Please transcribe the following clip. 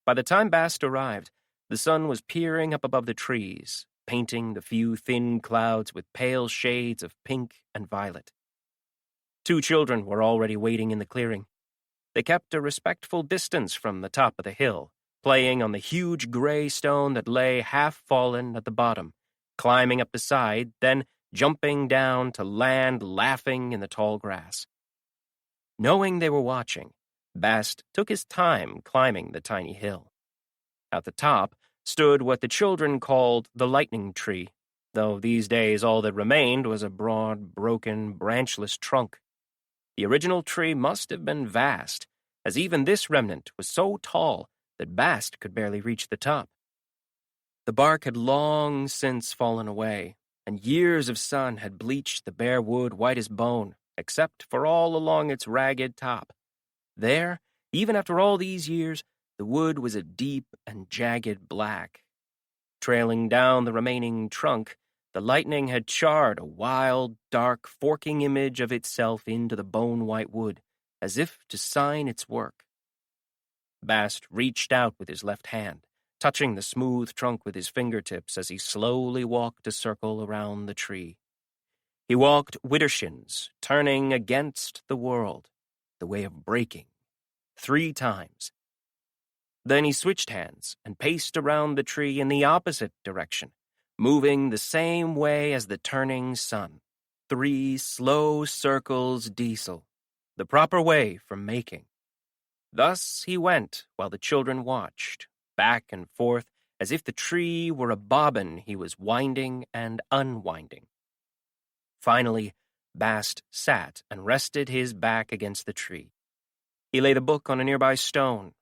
By the time Bast arrived, the sun was peering up above the trees, painting the few thin clouds with pale shades of pink and violet. 2 children were already waiting in the clearing. They kept a respectful distance from the top of the hill, playing on the huge gray stone that lay half-fallen at the bottom, climbing up the side, then jumping down to land laughing in the tall grass. Knowing they were watching, Bast took his time climbing the tiny hill. At the top stood what the children called the lightning tree, though these days all that remained was a broad, broken, branchless trunk. The original tree must have been vast, as even this remnant was so tall that Bast could barely reach the top. The bark had long since fallen away, and years of sun had bleached the bare wood white as bone, except for all along its ragged top. There, even after all these years, the wood was a deep and jagged black. Trailing down the remaining trunk, the lightning had charred a wild, dark, forking image of itself into the bone-white wood, as if to sign its work. Bast reached out with his left hand, touching the smooth trunk with his fingertips as he slowly walked a circle around the tree. He walked widdershins, turning against the world, the way of breaking, 3 times. Then he switched hands and paced around the tree in the opposite direction, moving the same way as the turning sun. 3 slow circles diesel, the proper way for making. Thus he went while the children watched, back and forth, as if the tree were a bobbin he was winding and unwinding. Finally, Bast sat and rested his back against the tree. He laid a book on a nearby stone,